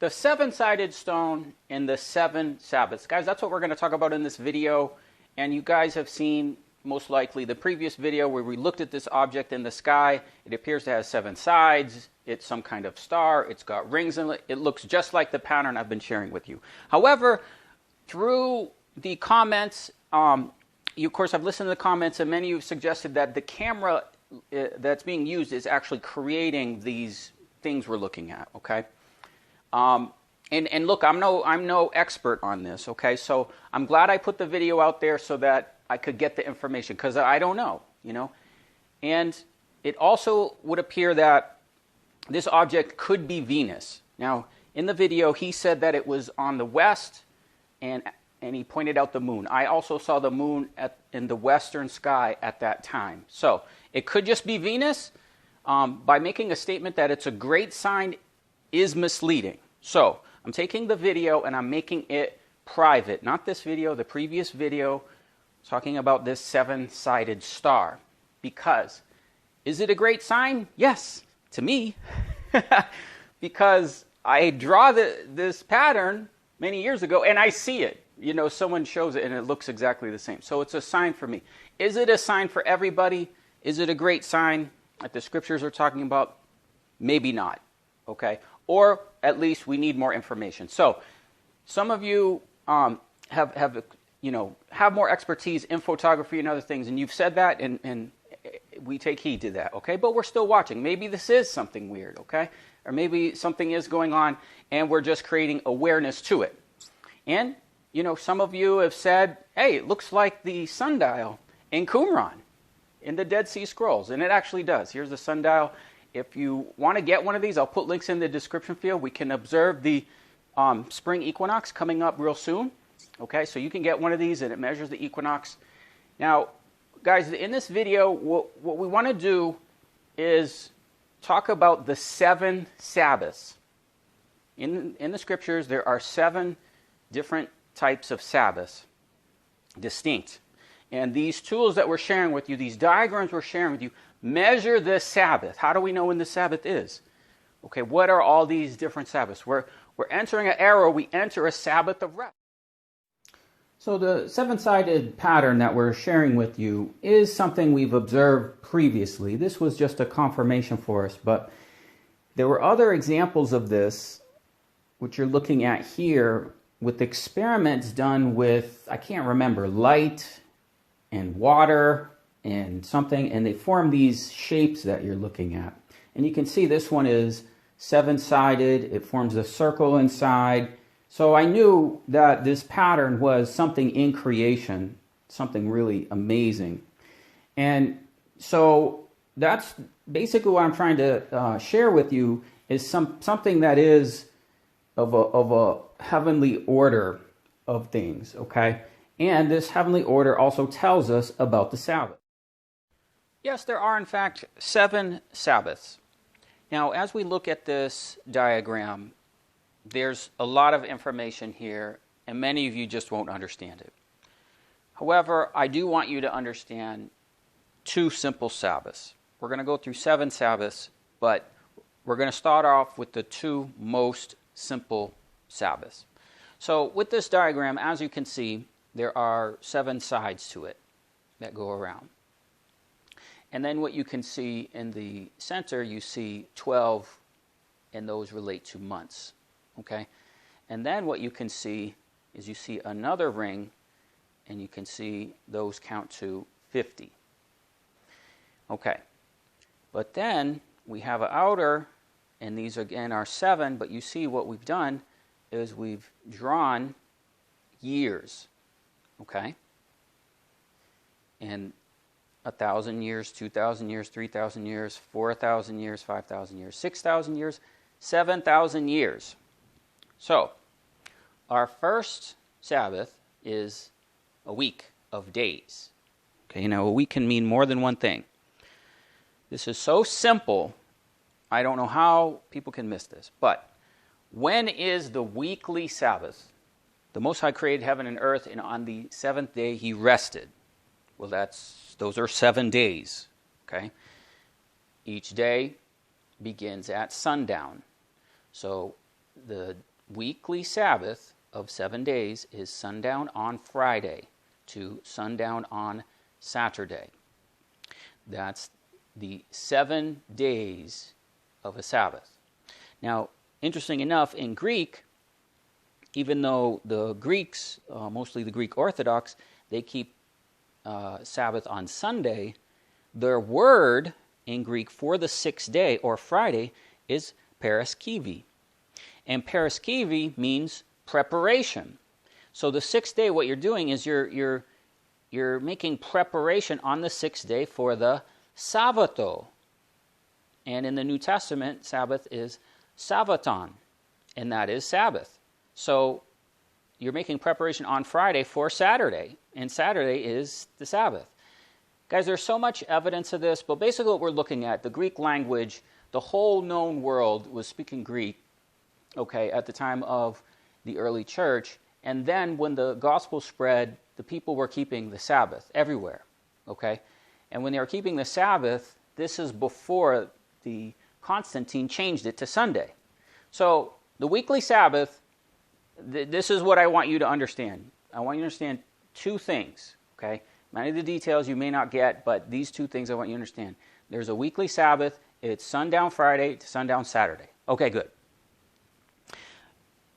the seven-sided stone and the seven Sabbaths. Guys, that's what we're going to talk about in this video. And you guys have seen, most likely, the previous video where we looked at this object in the sky. It appears to have seven sides. It's some kind of star. It's got rings in it. It looks just like the pattern I've been sharing with you. However, through the comments, you, of course, I've listened to the comments, and many of you have suggested that the camera that's being used is actually creating these things we're looking at, okay? And look, I'm no expert on this, okay? So I'm glad I put the video out there so that I could get the information, because I don't know, you know? And it also would appear that this object could be Venus. Now, in the video, he said that it was on the west, and he pointed out the moon. I also saw the moon in the western sky at that time. So it could just be Venus. By making a statement that it's a great sign is misleading. So I'm taking the video and I'm making it private. Not this video, the previous video, talking about this seven-sided star. Because, is it a great sign? Yes, to me. Because I draw this pattern many years ago and I see it. You know, someone shows it and it looks exactly the same. So it's a sign for me. Is it a sign for everybody? Is it a great sign that the scriptures are talking about? Maybe not, okay? Or at least we need more information. So some of you have more expertise in photography and other things, and you've said that, and we take heed to that, okay? But we're still watching. Maybe this is something weird, okay? Or maybe something is going on, and we're just creating awareness to it. And, you know, some of you have said, hey, it looks like the sundial in Qumran, in the Dead Sea Scrolls, and it actually does. Here's the sundial. If you want to get one of these, I'll put links in the description field. We can observe the spring equinox coming up real soon. Okay, so you can get one of these, and it measures the equinox. Now, guys, in this video, what we want to do is talk about the seven Sabbaths. In the scriptures, there are seven different types of Sabbaths, distinct. And these tools that we're sharing with you, these diagrams we're sharing with you, measure the Sabbath. How do we know when the Sabbath is? Okay, what are all these different Sabbaths? We're entering an era, we enter a Sabbath of rest. So the seven-sided pattern that we're sharing with you is something we've observed previously. This was just a confirmation for us, but there were other examples of this, which you're looking at here, with experiments done with, I can't remember, light and water and something, and they form these shapes that you're looking at. And you can see this one is seven-sided. It forms a circle inside. So I knew that this pattern was something in creation, something really amazing. And so that's basically what I'm trying to share with you, is something that is of a heavenly order of things, okay? And this heavenly order also tells us about the Sabbath. Yes, there are, in fact, seven Sabbaths. Now, as we look at this diagram, there's a lot of information here, and many of you just won't understand it. However, I do want you to understand two simple Sabbaths. We're going to go through seven Sabbaths, but we're going to start off with the two most simple Sabbaths. So with this diagram, as you can see, there are seven sides to it that go around. And then what you can see in the center, you see 12, and those relate to months. Okay? And then what you can see is you see another ring, and you can see those count to 50. Okay. But then we have an outer, and these again are 7, but you see what we've done is we've drawn years. Okay? And 1,000 years, 2,000 years, 3,000 years, 4,000 years, 5,000 years, 6,000 years, 7,000 years. So, our first Sabbath is a week of days. Okay, now a week can mean more than one thing. This is so simple, I don't know how people can miss this. But when is the weekly Sabbath? The Most High created heaven and earth, and on the seventh day he rested. Well, those are 7 days. Okay? Each day begins at sundown. So the weekly Sabbath of 7 days is sundown on Friday to sundown on Saturday. That's the 7 days of a Sabbath. Now, interesting enough, in Greek, even though the Greeks, mostly the Greek Orthodox, they keep Sabbath on Sunday, their word in Greek for the 6th day or Friday is paraskivi. And paraskivi means preparation. So the 6th day, what you're doing is you're making preparation on the 6th day for the Sabbato. And in the New Testament, Sabbath is Sabbaton, and that is Sabbath. So you're making preparation on Friday for Saturday, and Saturday is the Sabbath. Guys, there's so much evidence of this, but basically what we're looking at, the Greek language, the whole known world was speaking Greek, okay, at the time of the early church. And then when the gospel spread, the people were keeping the Sabbath everywhere, okay? And when they were keeping the Sabbath, this is before the Constantine changed it to Sunday. So the weekly Sabbath, this is what I want you to understand. I want you to understand two things, okay? Many of the details you may not get, but these two things I want you to understand. There's a weekly Sabbath. It's sundown Friday to sundown Saturday. Okay, good.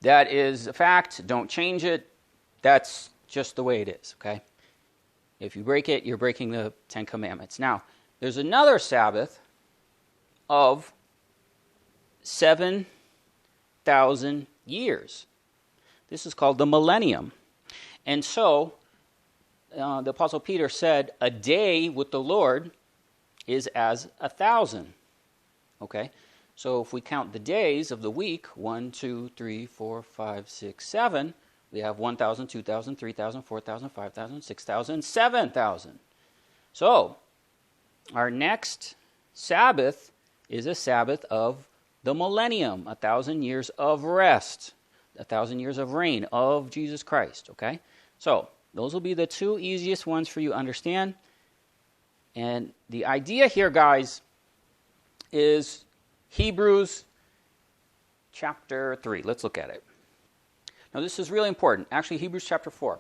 That is a fact. Don't change it. That's just the way it is, okay? If you break it, you're breaking the Ten Commandments. Now, there's another Sabbath of 7,000 years. This is called the Millennium. And so, the Apostle Peter said, a day with the Lord is as 1,000. Okay? So if we count the days of the week, 1, 2, 3, 4, 5, 6, 7, we have 1,000, 2,000, 3,000, 4,000, 5,000, 6,000, 7,000. So, our next Sabbath is a Sabbath of the Millennium, 1,000 years of rest, 1,000 years of reign of Jesus Christ, okay? So, those will be the two easiest ones for you to understand. And the idea here, guys, is Hebrews chapter 3. Let's look at it. Now, this is really important. Actually, Hebrews chapter 4.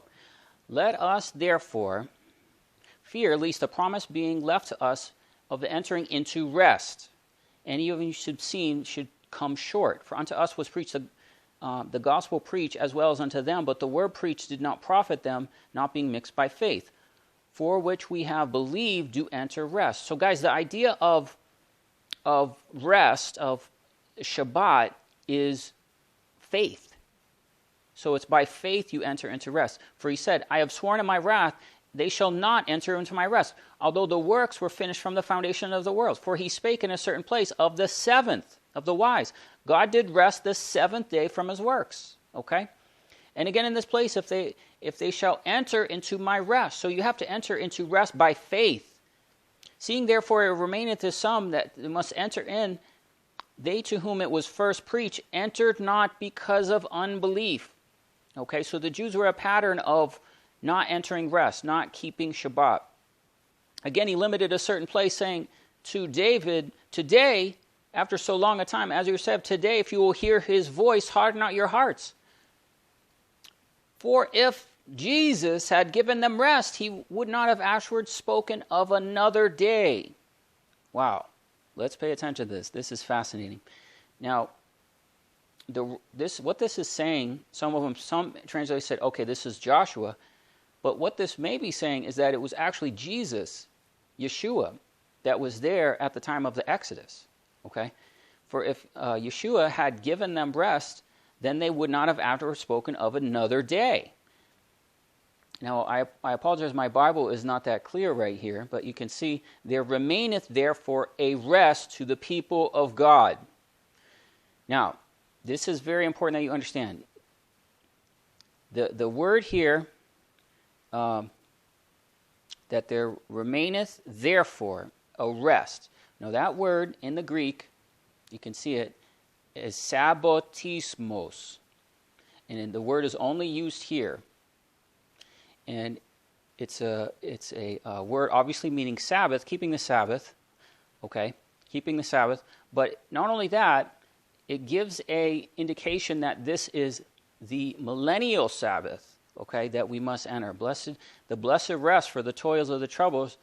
Let us, therefore, fear lest the promise being left to us of the entering into rest, any of you should come short. For unto us was preached the gospel preached as well as unto them, but the word preached did not profit them, not being mixed by faith, for which we have believed do enter rest. So guys, the idea of rest, of Shabbat, is faith. So it's by faith you enter into rest. For he said, I have sworn in my wrath, they shall not enter into my rest, although the works were finished from the foundation of the world. For he spake in a certain place of the seventh of the wise. God did rest the seventh day from his works. Okay? And again in this place, if they shall enter into my rest. So you have to enter into rest by faith. Seeing therefore it remaineth to some that must enter in, they to whom it was first preached entered not because of unbelief. Okay, so the Jews were a pattern of not entering rest, not keeping Shabbat. Again, he limited a certain place, saying to David, today, after so long a time, as you said, today, if you will hear his voice, harden not your hearts. For if Jesus had given them rest, he would not have afterwards spoken of another day. Wow. Let's pay attention to this. This is fascinating. Now, what this is saying, some translators said, okay, this is Joshua. But what this may be saying is that it was actually Jesus, Yeshua, that was there at the time of the Exodus. Okay? For if Yeshua had given them rest, then they would not have afterwards spoken of another day. Now, I apologize, my Bible is not that clear right here, but you can see, there remaineth therefore a rest to the people of God. Now, this is very important that you understand. The word here, that there remaineth therefore a rest. Now, that word in the Greek, you can see it, is sabbatismos. And the word is only used here. And it's a word obviously meaning Sabbath, keeping the Sabbath, okay, keeping the Sabbath. But not only that, it gives a indication that this is the millennial Sabbath, okay, that we must enter. The blessed rest for the toils of the troubles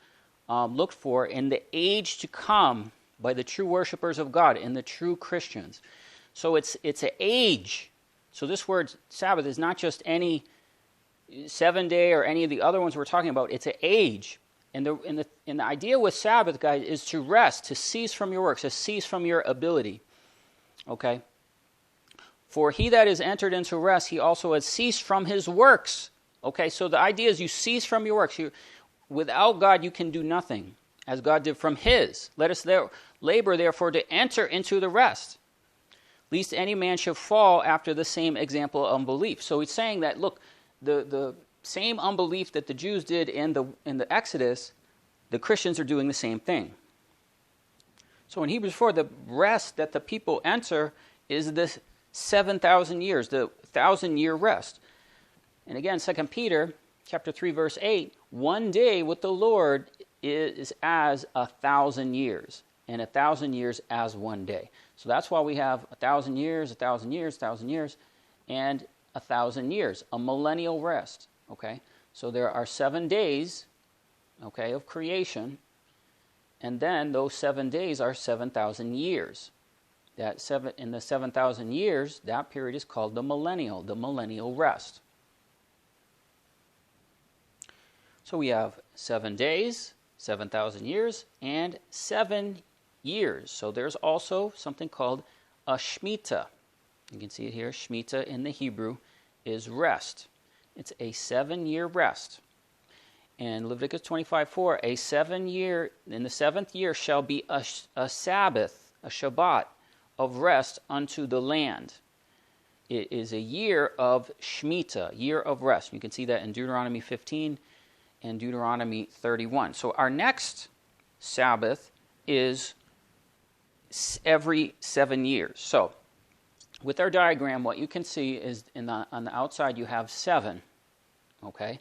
looked for in the age to come by the true worshipers of God and the true Christians. So it's an age. So this word Sabbath is not just any 7-day or any of the other ones we're talking about. It's an age. And the idea with Sabbath, guys, is to rest, to cease from your works, to cease from your ability. Okay? For he that is entered into rest, he also has ceased from his works. Okay, so the idea is you cease from your works. Without God, you can do nothing, as God did from his. Let us labor, therefore, to enter into the rest, lest any man should fall after the same example of unbelief. So he's saying that, look, the same unbelief that the Jews did in the Exodus, the Christians are doing the same thing. So in Hebrews 4, the rest that the people enter is this 7,000 years, the 1,000-year rest. And again, 2 Peter chapter 3, verse 8, one day with the Lord is as 1,000 years, and 1,000 years as one day. So that's why we have 1,000 years, 1,000 years, 1,000 years, and 1,000 years, a millennial rest. Okay, so there are 7 days, okay, of creation, and then those 7 days are 7,000 years. In the 7,000 years, that period is called the millennial rest. So we have 7 days, 7,000 years, and 7 years. So there's also something called a Shemitah. You can see it here. Shemitah in the Hebrew is rest. It's a 7-year rest. And Leviticus 25:4, in the 7th year shall be a Sabbath, a Shabbat, of rest unto the land. It is a year of Shemitah, year of rest. You can see that in Deuteronomy 15 and Deuteronomy 31. So our next Sabbath is every 7 years. So with our diagram, what you can see is on the outside you have 7, okay?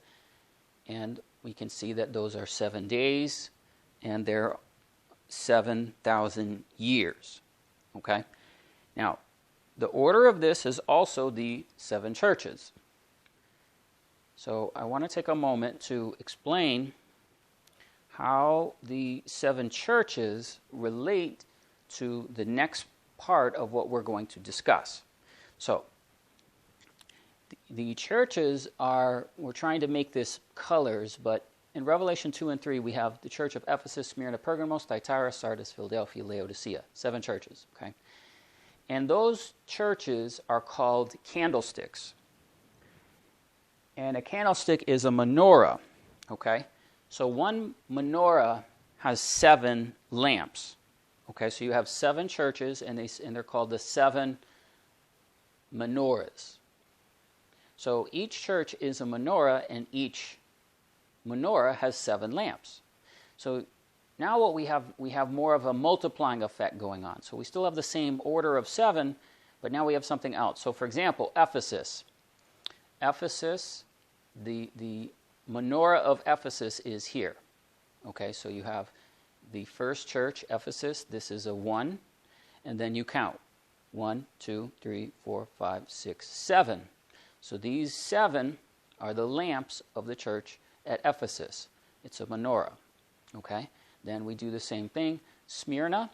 And we can see that those are 7 days, and they're 7,000 years. Okay? Now, the order of this is also the 7 churches. So I want to take a moment to explain how the 7 churches relate to the next part of what we're going to discuss. So, the churches we're trying to make this colors, but in Revelation 2 and 3, we have the church of Ephesus, Smyrna, Pergamos, Thyatira, Sardis, Philadelphia, Laodicea. 7 churches, okay? And those churches are called candlesticks. And a candlestick is a menorah, okay? So one menorah has 7 lamps, okay? So you have 7 churches, and they're called the 7 menorahs. So each church is a menorah, and each menorah has 7 lamps. So now what we have more of a multiplying effect going on. So we still have the same order of 7, but now we have something else. So for example, Ephesus, the menorah of Ephesus is here. Okay, so you have the first church, Ephesus, this is a 1, and then you count 1, 2, 3, 4, 5, 6, 7. So these 7 are the lamps of the church at Ephesus. It's a menorah. Okay? Then we do the same thing. Smyrna,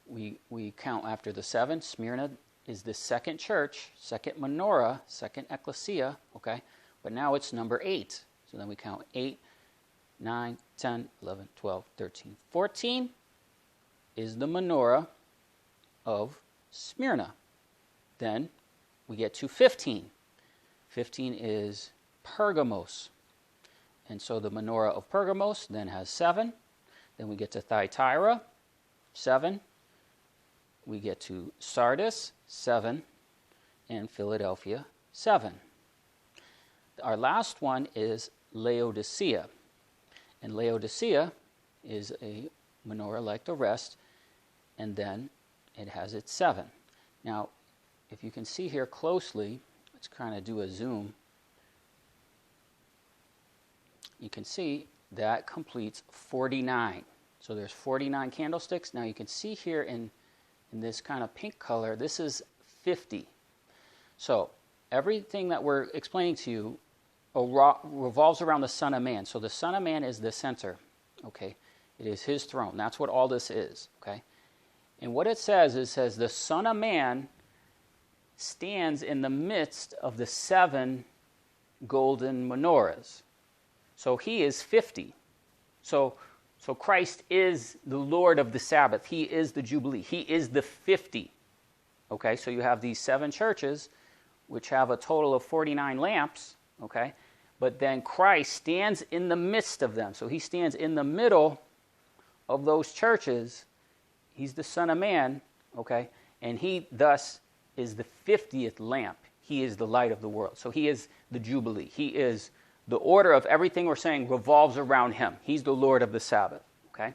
we count after the 7. Smyrna is the second church, second menorah, second ecclesia. Okay? But now it's number 8. So then we count 8, 9, 10, 11, 12, 13, 14 is the menorah of Smyrna. Then we get to 15. 15 is Pergamos. And so the menorah of Pergamos then has 7. Then we get to Thyatira, 7. We get to Sardis, 7. And Philadelphia, 7. Our last one is Laodicea. And Laodicea is a menorah like the rest, and then it has its 7. Now, if you can see here closely, let's kind of do a zoom. You can see that completes 49. So there's 49 candlesticks. Now you can see here in in this kind of pink color, this is 50. So everything that we're explaining to you revolves around the Son of Man. So the Son of Man is the center, okay? It is his throne. That's what all this is, okay? And what it says the Son of Man stands in the midst of the 7 golden menorahs. So he is 50. So Christ is the Lord of the Sabbath. He is the Jubilee. He is the 50. Okay, so you have these 7 churches, which have a total of 49 lamps, okay? But then Christ stands in the midst of them. So he stands in the middle of those churches. He's the Son of Man, okay? And he thus is the 50th lamp. He is the light of the world. So he is the Jubilee. He is the order of everything we're saying revolves around him. He's the Lord of the Sabbath, okay?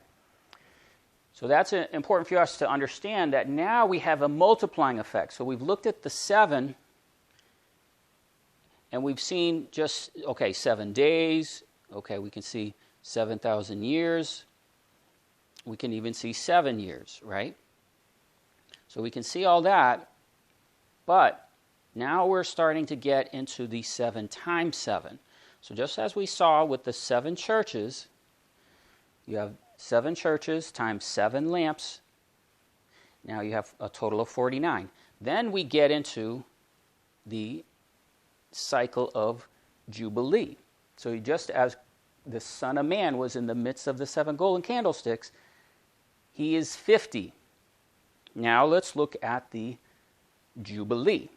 So that's important for us to understand that now we have a multiplying effect. So we've looked at the 7, and we've seen just, 7 days. Okay, we can see 7,000 years. We can even see 7 years, right? So we can see all that, but now we're starting to get into the 7 times 7. So just as we saw with the 7 churches, you have 7 churches times 7 lamps. Now you have a total of 49. Then we get into the cycle of Jubilee. So just as the Son of Man was in the midst of the 7 golden candlesticks, he is 50. Now let's look at the Jubilee.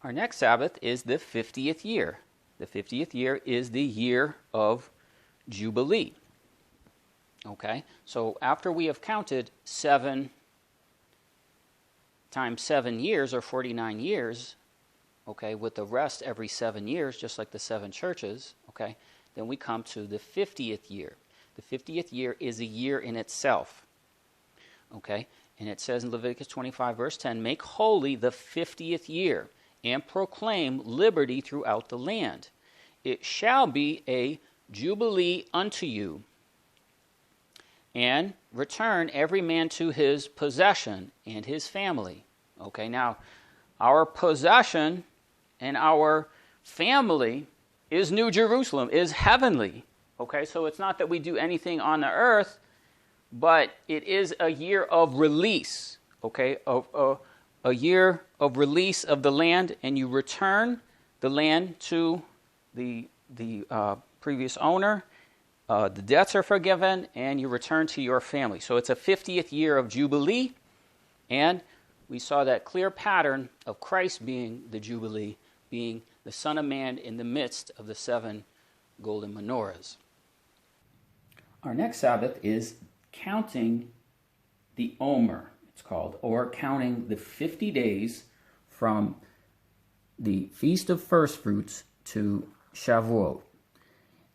Our next Sabbath is the 50th year. The 50th year is the year of Jubilee. Okay, so after we have counted 7 times 7 years, or 49 years, okay, with the rest every 7 years, just like the 7 churches, okay, then we come to the 50th year. The 50th year is a year in itself, okay, and it says in Leviticus 25, verse 10, make holy the 50th year, and proclaim liberty throughout the land. It shall be a jubilee unto you, and return every man to his possession and his family. Okay, now, our possession and our family is New Jerusalem, is heavenly. Okay, so it's not that we do anything on the earth, but it is a year of release, okay, a year of release of the land, and you return the land to the previous owner. The debts are forgiven, and you return to your family. So it's a 50th year of Jubilee, and we saw that clear pattern of Christ being the Jubilee, being the Son of Man in the midst of the 7 golden menorahs. Our next Sabbath is counting the Omer, it's called, or counting the 50 days from the Feast of First Fruits to Shavuot.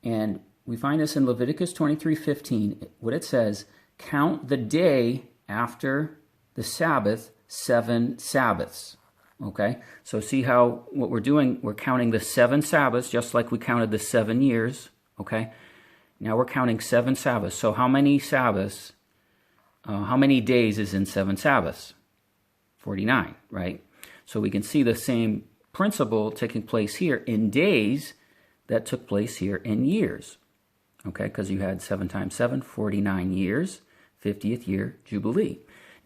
And we find this in Leviticus 23:15. What it says, count the day after the Sabbath 7 Sabbaths. Okay, so see how what we're doing, we're counting the 7 Sabbaths just like we counted the 7 years. Okay, now we're counting 7 Sabbaths. So how many Sabbaths, how many days is in 7 Sabbaths? 49, right? So we can see the same principle taking place here in days that took place here in years. Okay, because you had 7 times 7, 49 years, 50th year, Jubilee.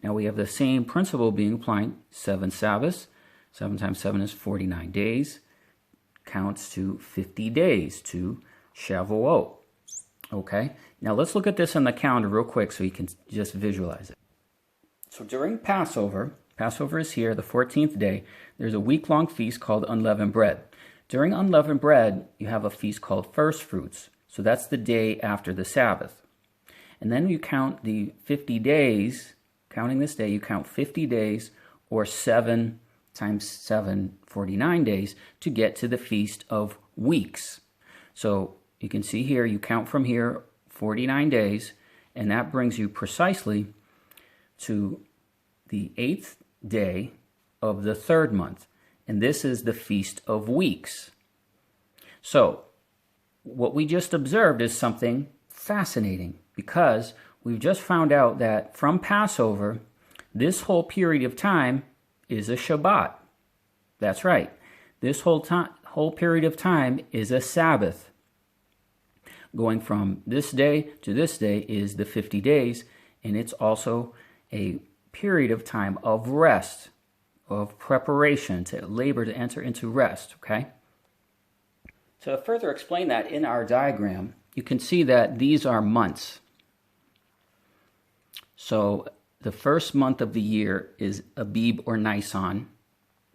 Now we have the same principle being applied, 7 Sabbaths, 7 times 7 is 49 days, counts to 50 days, to Shavuot. Okay, now let's look at this on the calendar real quick so you can just visualize it. So during Passover is here, the 14th day, there's a week-long feast called Unleavened Bread. During Unleavened Bread, you have a feast called First Fruits. So that's the day after the Sabbath. And then you count the 50 days, counting this day, you count 50 days, or 7 times 7, 49 days, to get to the Feast of Weeks. So you can see here, you count from here 49 days, and that brings you precisely to the 8th day of the 3rd month. And this is the Feast of Weeks. So what we just observed is something fascinating, because we've just found out that from Passover, this whole period of time is a Shabbat. That's right. This whole period of time is a Sabbath. Going from this day to this day is the 50 days, and it's also a period of time of rest, of preparation, to labor, to enter into rest, okay? To further explain that in our diagram, you can see that these are months. So the first month of the year is Abib or Nisan.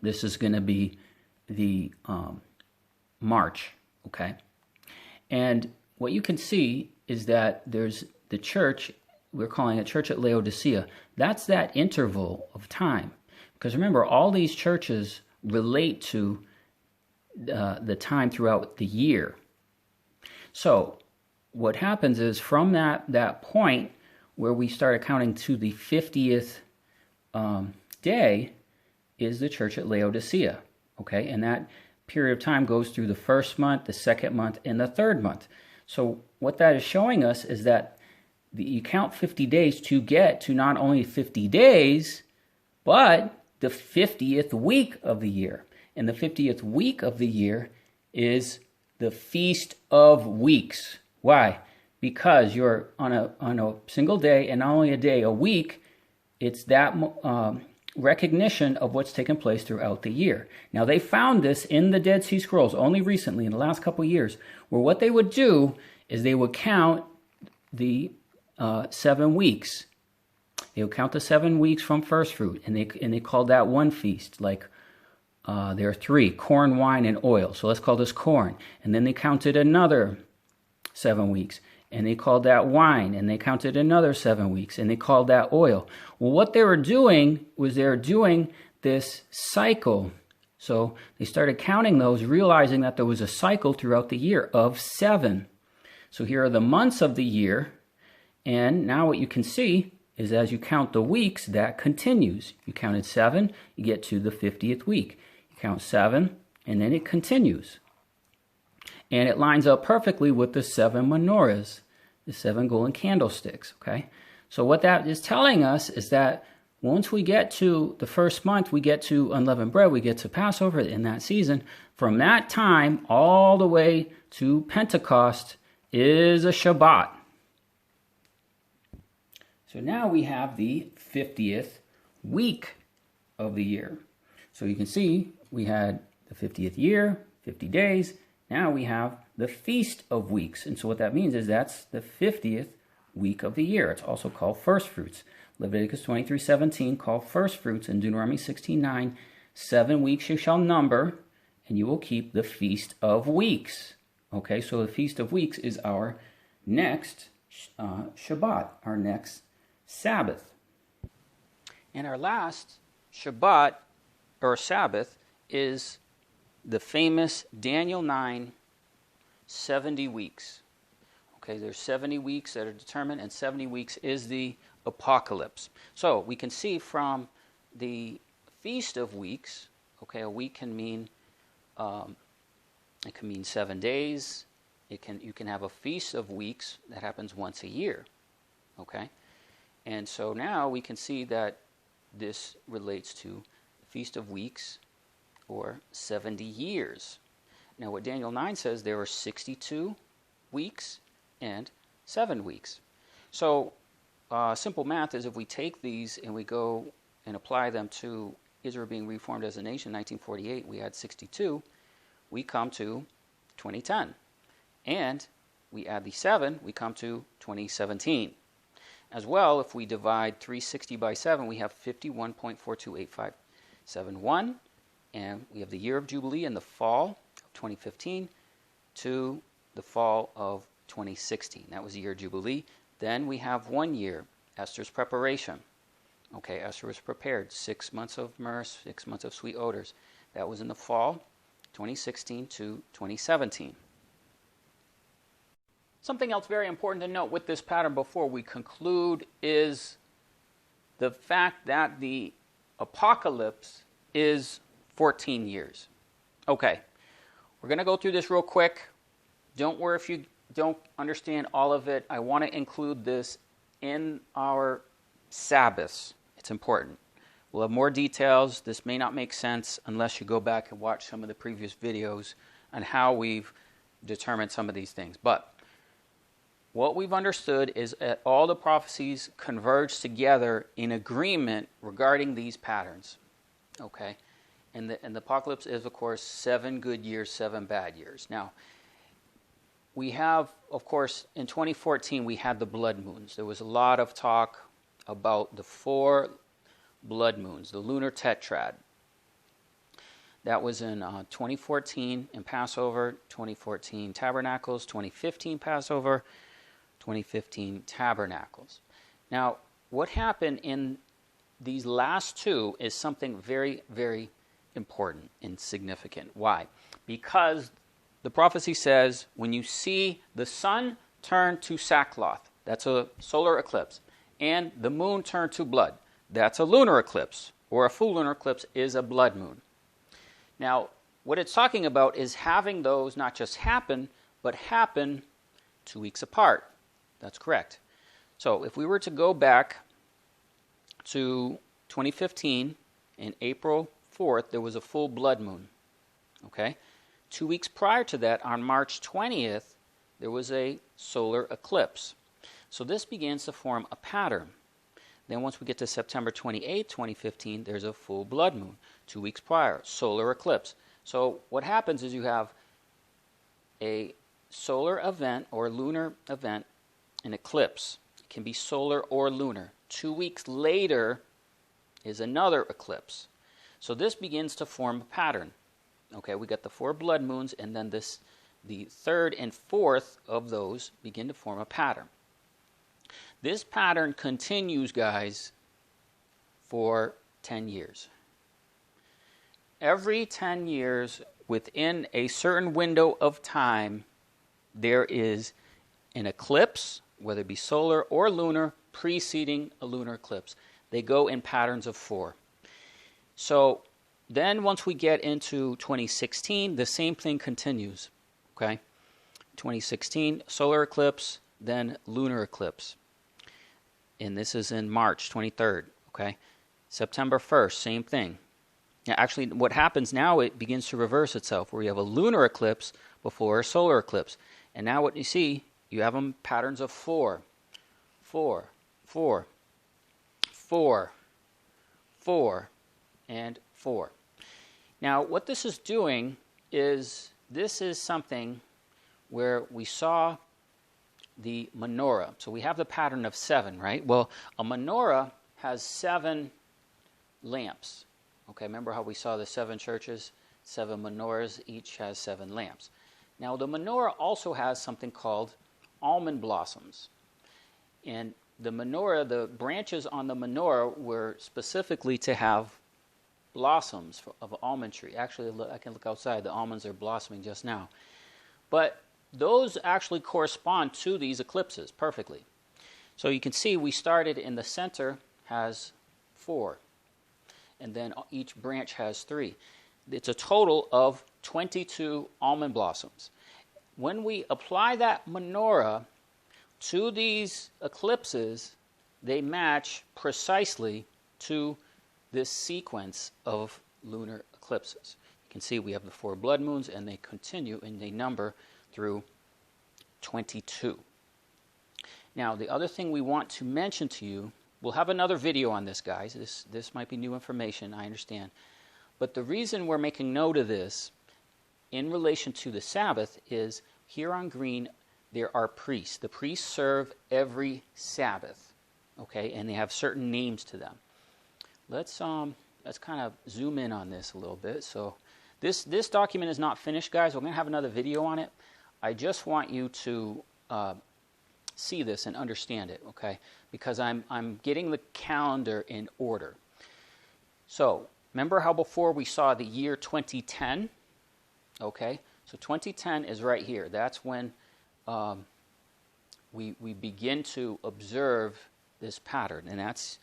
This is going to be the March, okay? And what you can see is that there's the church, we're calling it church at Laodicea. That's that interval of time. Because remember, all these churches relate to the time throughout the year. So what happens is from that point where we start counting to the 50th day is the church at Laodicea. Okay, and that period of time goes through the first month, the second month, and the third month. So what that is showing us is that you count 50 days to get to not only 50 days, but the 50th week of the year. And the 50th week of the year is the Feast of Weeks. Why? Because you're on a single day, and not only a day, a week. It's that recognition of what's taken place throughout the year. Now, they found this in the Dead Sea Scrolls only recently, in the last couple of years, where what they would do is they would count the 7 weeks. They would count the 7 weeks from first fruit, and they called that one feast. Like there are 3: corn, wine, and oil. So let's call this corn. And then they counted another 7 weeks, and they called that wine, and they counted another 7 weeks, and they called that oil. Well, what they were doing was they were doing this cycle. So they started counting those, realizing that there was a cycle throughout the year of 7. So here are the months of the year, and now what you can see is as you count the weeks, that continues. You counted 7, you get to the 50th week. You count 7, and then it continues. And it lines up perfectly with the 7 menorahs, the 7 golden candlesticks, okay? So what that is telling us is that once we get to the first month, we get to unleavened bread, we get to Passover in that season. From that time all the way to Pentecost is a Shabbat. So now we have the 50th week of the year. So you can see we had the 50th year, 50 days. Now we have the Feast of Weeks. And so what that means is that's the 50th week of the year. It's also called first fruits. Leviticus 23:17 called first fruits, and Deuteronomy 16:9, 7 weeks you shall number, and you will keep the Feast of Weeks. Okay, so the Feast of Weeks is our next Shabbat, our next Sabbath. And our last Shabbat, or Sabbath, is the famous Daniel 9, 70 weeks. Okay, there's 70 weeks that are determined, and 70 weeks is the apocalypse. So we can see from the Feast of Weeks, okay, a week can mean, it can mean 7 days. You can have a Feast of Weeks that happens once a year, okay? And so now we can see that this relates to Feast of Weeks, or 70 years. Now what Daniel 9 says, there are 62 weeks and 7 weeks. So simple math is if we take these and we go and apply them to Israel being reformed as a nation, 1948, we had 62, we come to 2010. And we add the 7, we come to 2017. As well, if we divide 360 by 7, we have 51.428571. And we have the Year of Jubilee in the fall of 2015 to the fall of 2016. That was the Year of Jubilee. Then we have 1 year, Esther's preparation. Okay, Esther was prepared. 6 months of myrrh, 6 months of sweet odors. That was in the fall, 2016 to 2017. Something else very important to note with this pattern before we conclude is the fact that the apocalypse is 14 years. Okay, we're going to go through this real quick. Don't worry if you don't understand all of it. I want to include this in our Sabbaths. It's important. We'll have more details. This may not make sense unless you go back and watch some of the previous videos on how we've determined some of these things. But what we've understood is that all the prophecies converge together in agreement regarding these patterns. Okay? And the apocalypse is, of course, 7 good years, 7 bad years. Now, we have, of course, in 2014, we had the blood moons. There was a lot of talk about the 4 blood moons, the lunar tetrad. That was in 2014 in Passover, 2014 Tabernacles, 2015 Passover, 2015 Tabernacles. Now, what happened in these last 2 is something very, very important and significant. Why? Because the prophecy says when you see the sun turn to sackcloth, that's a solar eclipse, and the moon turn to blood, that's a lunar eclipse, or a full lunar eclipse is a blood moon. Now, what it's talking about is having those not just happen, but happen 2 weeks apart. That's correct. So if we were to go back to 2015, in April 4th, there was a full blood moon. Okay? 2 weeks prior to that, on March 20th, there was a solar eclipse. So this begins to form a pattern. Then once we get to September 28, 2015, there's a full blood moon. 2 weeks prior, solar eclipse. So what happens is you have a solar event or lunar event, an eclipse. It can be solar or lunar. 2 weeks later is another eclipse. So this begins to form a pattern. Okay, we got the 4 blood moons, and then the 3rd and 4th of those begin to form a pattern. This pattern continues, guys, for 10 years. Every 10 years, within a certain window of time, there is an eclipse, whether it be solar or lunar, preceding a lunar eclipse. They go in patterns of 4. So then once we get into 2016, the same thing continues. Okay? 2016, solar eclipse, then lunar eclipse. And this is in March 23rd. Okay? September 1st, same thing. Now, actually, what happens now, it begins to reverse itself, where you have a lunar eclipse before a solar eclipse. And now what you see, you have them patterns of 4, 4, 4, 4, 4, and 4. Now, what this is doing is, this is something where we saw the menorah. So we have the pattern of 7, right? Well, a menorah has 7 lamps. Okay, remember how we saw the 7 churches? 7 menorahs, each has 7 lamps. Now, the menorah also has something called almond blossoms. And the menorah, the branches on the menorah were specifically to have blossoms of an almond tree. Actually, I can look outside. The almonds are blossoming just now. But those actually correspond to these eclipses perfectly. So you can see we started in the center has 4. And then each branch has 3. It's a total of 22 almond blossoms. When we apply that menorah to these eclipses, they match precisely to this sequence of lunar eclipses. You can see we have the 4 blood moons, and they continue, and they number through 22. Now, the other thing we want to mention to you, we'll have another video on this, guys. This might be new information, I understand. But the reason we're making note of this in relation to the Sabbath is here on green, there are priests. The priests serve every Sabbath, okay, and they have certain names to them. Let's kind of zoom in on this a little bit. So this document is not finished, guys. We're going to have another video on it. I just want you to see this and understand it, okay? Because I'm getting the calendar in order. So remember how before we saw the year 2010? Okay, so 2010 is right here. That's when we begin to observe this pattern, and that's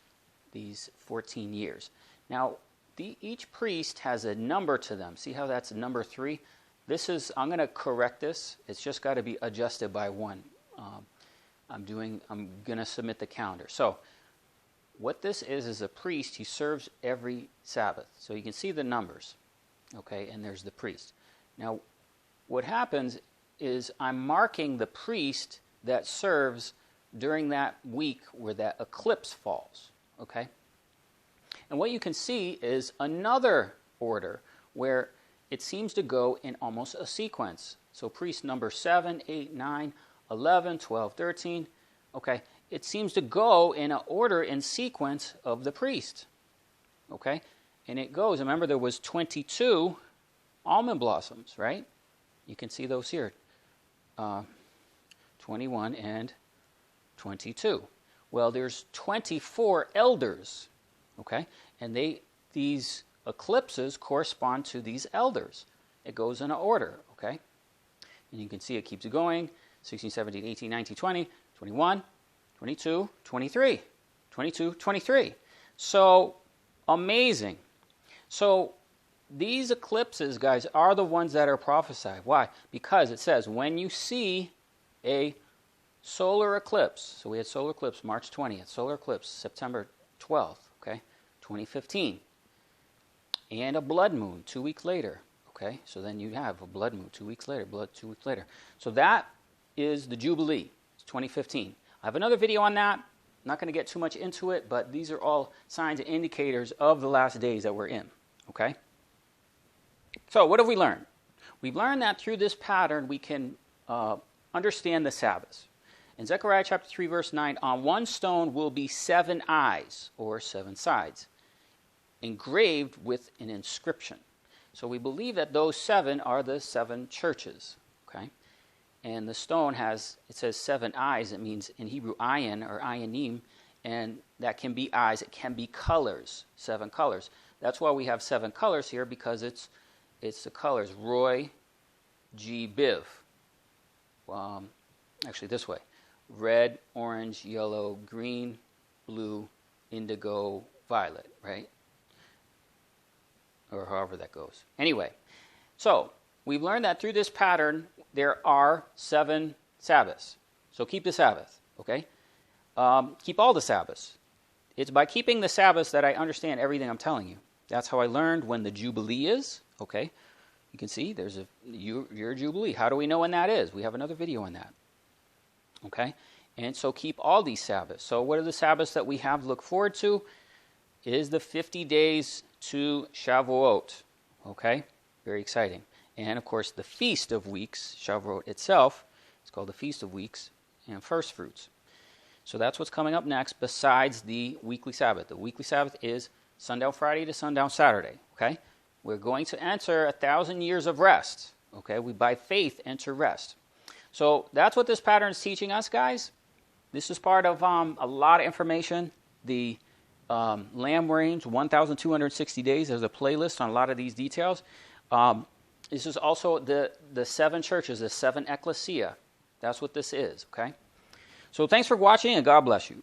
these 14 years. Now, each priest has a number to them. See how that's number 3? This is, I'm going to correct this. It's just got to be adjusted by 1. I'm going to submit the calendar. So what this is a priest. He serves every Sabbath. So you can see the numbers, okay, and there's the priest. Now, what happens is I'm marking the priest that serves during that week where that eclipse falls, okay? And what you can see is another order where it seems to go in almost a sequence. So priest number 7, 8, 9, 11, 12, 13, okay? It seems to go in an order in sequence of the priest, okay? And it goes, remember there was 22 almond blossoms, right? You can see those here, 21 and 22. Well, there's 24 elders, okay? And these eclipses correspond to these elders. It goes in an order, okay? And you can see it keeps going, 16, 17, 18, 19, 20, 21, 22, 23, 22, 23. So, amazing. So, these eclipses, guys, are the ones that are prophesied. Why? Because it says, when you see a solar eclipse, so we had solar eclipse March 20th, solar eclipse September 12th, okay, 2015, and a blood moon 2 weeks later, okay, so then you have a blood moon 2 weeks later, blood 2 weeks later. So that is the Jubilee, it's 2015. I have another video on that. I'm not going to get too much into it, but these are all signs and indicators of the last days that we're in, okay? So what have we learned? We've learned that through this pattern we can understand the Sabbaths. In Zechariah chapter 3, verse 9, on one stone will be 7 eyes, or 7 sides, engraved with an inscription. So we believe that those 7 are the 7 churches, okay? And the stone has, it says 7 eyes. It means in Hebrew ayin or ayanim, and that can be eyes. It can be colors, 7 colors. That's why we have 7 colors here, because it's the colors Roy, G, Biv. Actually, this way. Red, orange, yellow, green, blue, indigo, violet, right? Or however that goes. Anyway, so we've learned that through this pattern, there are 7 Sabbaths. So keep the Sabbath, okay? Keep all the Sabbaths. It's by keeping the Sabbaths that I understand everything I'm telling you. That's how I learned when the Jubilee is, okay? You can see there's a Year Jubile. How do we know when that is? We have another video on that, okay? And so keep all these Sabbaths. So what are the Sabbaths that we have to look forward to? Is the 50 days to Shavuot, okay? Very exciting. And, of course, the Feast of Weeks, Shavuot itself, it's called the Feast of Weeks, and First Fruits. So that's what's coming up next besides the weekly Sabbath. The weekly Sabbath is sundown Friday to sundown Saturday, okay? We're going to enter 1,000 years of rest, okay? We, by faith, enter rest. So that's what this pattern is teaching us, guys. This is part of a lot of information. The Lamb reigns, 1,260 days. There's a playlist on a lot of these details. This is also the 7 churches, the 7 ecclesia. That's what this is, okay? So thanks for watching, and God bless you.